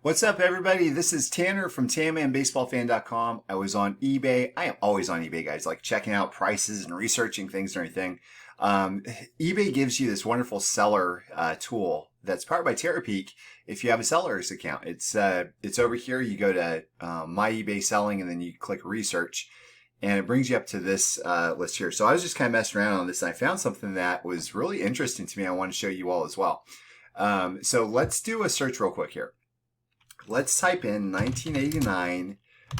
What's up, everybody? This is Tanner from TanmanBaseballFan.com. I was on eBay. I am always on eBay, guys, like checking out prices and researching things and everything. eBay gives you this wonderful seller tool that's powered by Terapeak if you have a seller's account. It's over here. You go to My eBay Selling, and then you click Research, and it brings you up to this list here. So I was just kind of messing around on this, and I found something that was really interesting to me. I want to show you all as well. So let's do a search real quick here. Let's type in 1989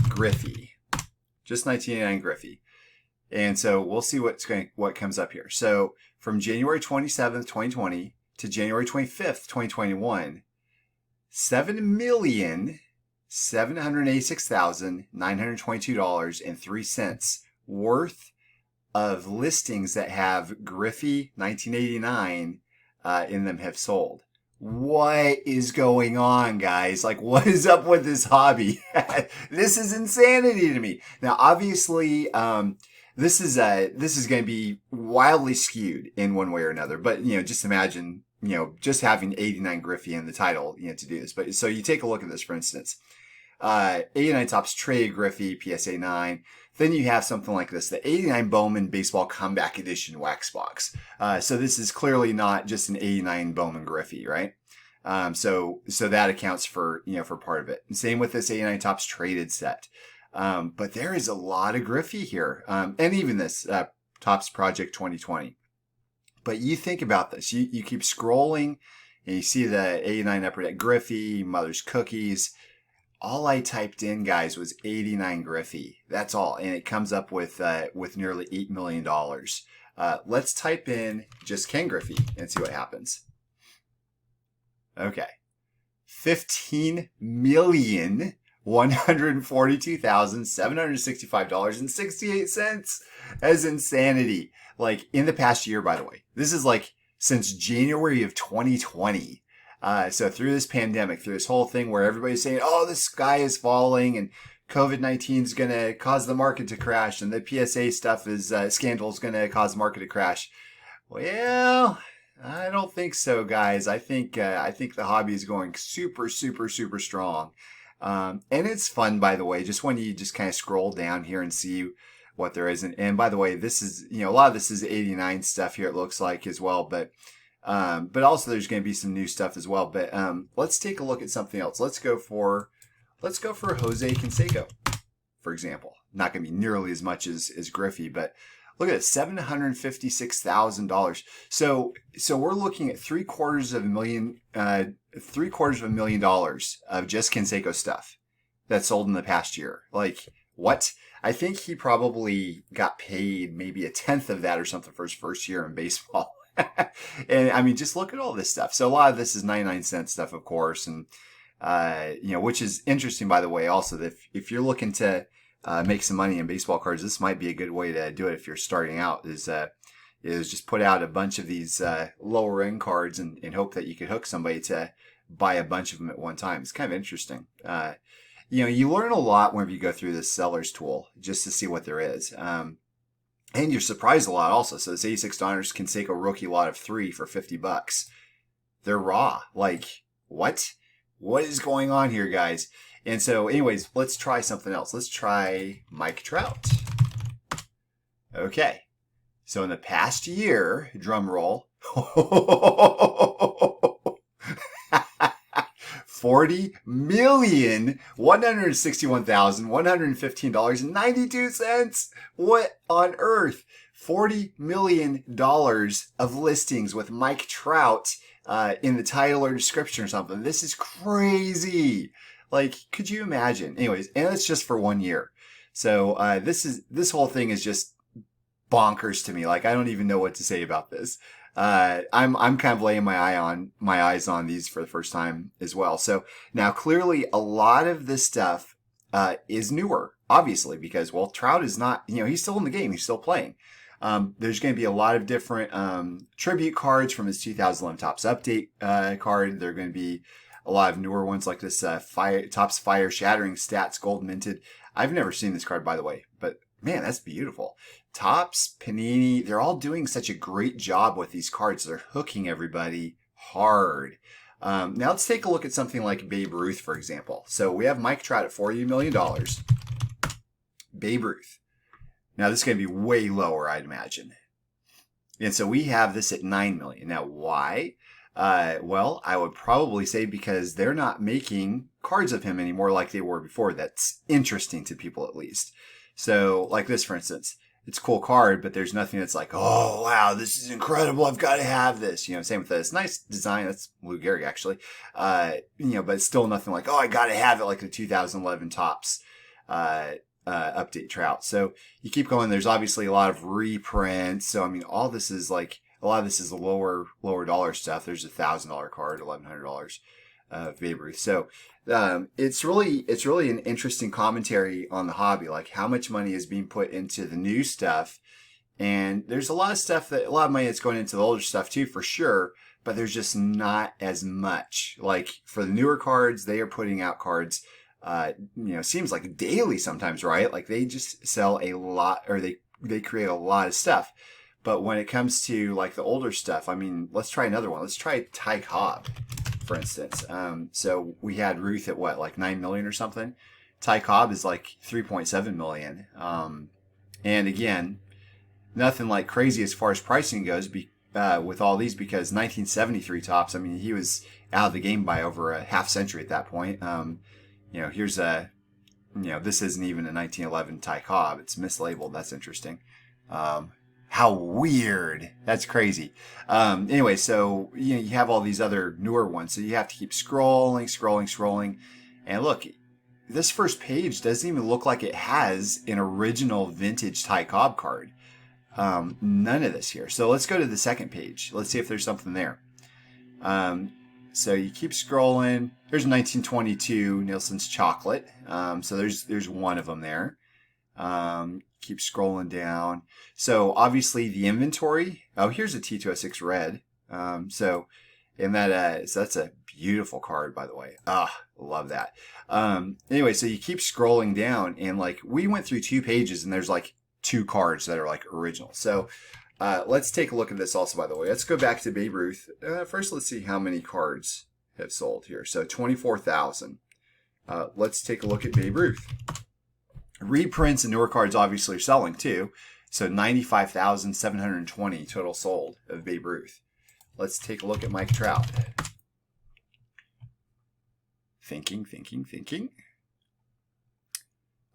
Griffey, just 1989 Griffey. And so we'll see what comes up here. So from January 27th, 2020 to January 25th, 2021, $7,786,922.03 worth of listings that have Griffey 1989 in them have sold. What is going on, guys? Like, what is up with this hobby? This is insanity to me. Now, obviously, this is going to be wildly skewed in one way or another. But, just imagine, just having 89 Griffey in the title, to do this. But so you take a look at this, for instance, 89 Topps Trade Griffey PSA 9. Then you have something like this, the 89 Bowman Baseball Comeback Edition Wax Box. So this is clearly not just an 89 Bowman Griffey, right? So that accounts for, for part of it. And same with this 89 Topps Traded set. But there is a lot of Griffey here. And even this, Topps Project 2020. But you think about this, you keep scrolling and you see the 89 Upper Deck Griffey, Mother's Cookies. All I typed in, guys, was 89 Griffey. That's all. And it comes up with nearly $8 million. Let's type in just Ken Griffey and see what happens. Okay. $15,142,765.68. That's insanity. Like, in the past year, by the way. This is like since January of 2020. So through this pandemic, through this whole thing where everybody's saying, oh, the sky is falling and COVID-19 is going to cause the market to crash and the PSA stuff is, scandal is going to cause the market to crash. Well, I don't think so, guys. I think the hobby is going super, super, super strong. And it's fun, by the way, just when you just kind of scroll down here and see what there is. And by the way, this is, a lot of this is 89 stuff here, it looks like as well, but also there's going to be some new stuff as well. But let's take a look at something else. Let's go for Jose Canseco, for example. Not going to be nearly as much as Griffey, but look at it, $756,000. So we're looking at $750,000 of just Canseco stuff that sold in the past year. Like, what? I think he probably got paid maybe a tenth of that or something for his first year in baseball. And I mean, just look at all this stuff. So a lot of this is 99-cent stuff, of course. And, which is interesting, by the way, also that if you're looking to, make some money in baseball cards, this might be a good way to do it if you're starting out is just put out a bunch of these, lower end cards and hope that you could hook somebody to buy a bunch of them at one time. It's kind of interesting. You learn a lot whenever you go through this seller's tool just to see what there is. And you're surprised a lot also. So this $86 Canseco rookie lot of 3 for $50. They're raw. Like, what? What is going on here, guys? And so anyways, let's try something else. Let's try Mike Trout. Okay. So in the past year, drum roll, $40,161,115.92. What on earth? $40 million of listings with Mike Trout in the title or description or something. This is crazy. Like, could you imagine? Anyways, and it's just for 1 year. So this whole thing is just bonkers to me. Like, I don't even know what to say about this. I'm kind of laying my eyes on these for the first time as well. So now clearly a lot of this stuff, is newer, obviously, because, well, Trout is not, he's still in the game. He's still playing. There's going to be a lot of different, tribute cards from his 2011 Topps Update, card. There are going to be a lot of newer ones like this, Topps Fire Shattering Stats Gold Minted. I've never seen this card, by the way, but man, that's beautiful. Topps, Panini, they're all doing such a great job with these cards. They're hooking everybody hard. Now let's take a look at something like Babe Ruth, for example. So we have Mike Trout at $40 million. Babe Ruth. Now this is going to be way lower, I'd imagine. And so we have this at $9 million. Now why? Well, I would probably say because they're not making cards of him anymore like they were before. That's interesting to people at least. So like this, for instance, it's a cool card, but there's nothing that's like, oh, wow, this is incredible. I've got to have this. You know, same with this. Nice design. That's Lou Gehrig, actually. You know, but it's still nothing like, oh, I got to have it like the 2011 Topps update Trout. So you keep going. There's obviously a lot of reprints. So, I mean, all this is like, a lot of this is the lower dollar stuff. There's $1,000 card, $1,100 Babe Ruth. So it's really an interesting commentary on the hobby, like how much money is being put into the new stuff. And there's a lot of money that's going into the older stuff too, for sure. But there's just not as much. Like for the newer cards, they are putting out cards, seems like daily sometimes, right? Like they just sell a lot, or they create a lot of stuff. But when it comes to like the older stuff, I mean, let's try another one. Let's try Ty Cobb, for instance. So we had Ruth at what, like 9 million or something. Ty Cobb is like 3.7 million. And again, nothing like crazy as far as pricing goes with all these, because 1973 Topps, I mean, he was out of the game by over a half century at that point. Here's this isn't even a 1911 Ty Cobb. It's mislabeled. That's interesting. How weird. That's crazy. Anyway, so you have all these other newer ones. So you have to keep scrolling. And look, this first page doesn't even look like it has an original vintage Ty Cobb card. None of this here. So let's go to the second page. Let's see if there's something there. So you keep scrolling. There's 1922 Nielsen's Chocolate. So there's one of them there. Keep scrolling down. So obviously the inventory. Oh, here's a T206 red. So that's a beautiful card, by the way. Love that. Anyway, so you keep scrolling down, and like we went through 2 pages, and there's like 2 cards that are like original. So let's take a look at this also, by the way. Let's go back to Babe Ruth. First, let's see how many cards have sold here. So 24,000. Let's take a look at Babe Ruth. Reprints and newer cards obviously are selling too. So 95,720 total sold of Babe Ruth. Let's take a look at Mike Trout. Thinking.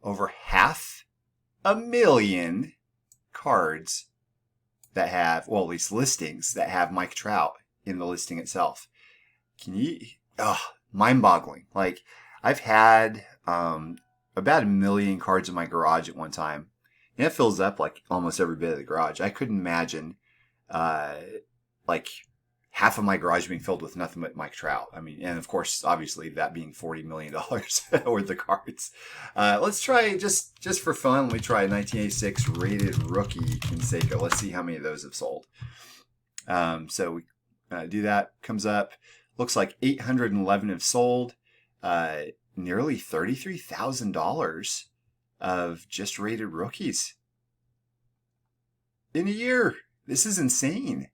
Over 500,000 cards that have, well, at least listings that have Mike Trout in the listing itself. Mind-boggling. Like, I've had about 1 million cards in my garage at one time. And it fills up like almost every bit of the garage. I couldn't imagine like half of my garage being filled with nothing but Mike Trout. I mean, and of course, obviously that being $40 million worth of cards. Let's try, just for fun, let me try a 1986 rated rookie Canseco. Let's see how many of those have sold. So we do that, comes up. Looks like 811 have sold. Nearly $33,000 of just rated rookies in a year. This is insane.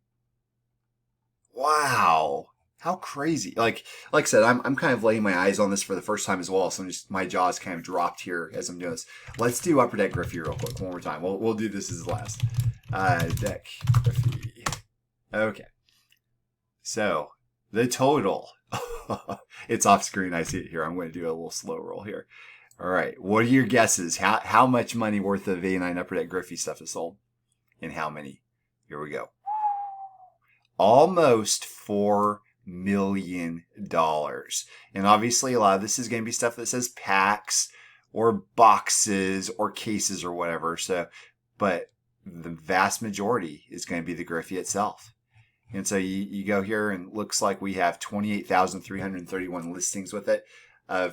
Wow. How crazy. Like I said, I'm kind of laying my eyes on this for the first time as well. So my jaw's kind of dropped here as I'm doing this. Let's do Upper Deck Griffey real quick one more time. We'll do this as last. Deck Griffey. Okay. So the total. It's off screen. I see it here. I'm going to do a little slow roll here. All right. What are your guesses? How much money worth of A9 Upper Deck Griffey stuff is sold? And how many? Here we go. Almost $4 million. And obviously a lot of this is going to be stuff that says packs or boxes or cases or whatever. So, but the vast majority is going to be the Griffey itself. And so you go here, and it looks like we have 28,331 listings with it.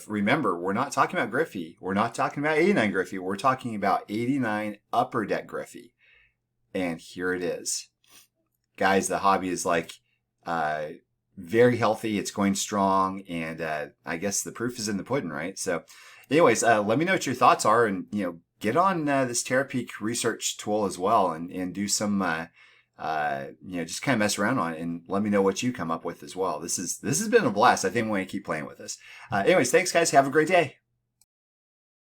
Remember, we're not talking about Griffey. We're not talking about 89 Griffey. We're talking about 89 Upper Deck Griffey. And here it is. Guys, the hobby is like very healthy. It's going strong. And I guess the proof is in the pudding, right? So anyways, let me know what your thoughts are. And, get on this Terapeak research tool as well, and do some just kind of mess around on it and let me know what you come up with as well. This has been a blast. I think I'm going to keep playing with this. Anyways, thanks guys. Have a great day.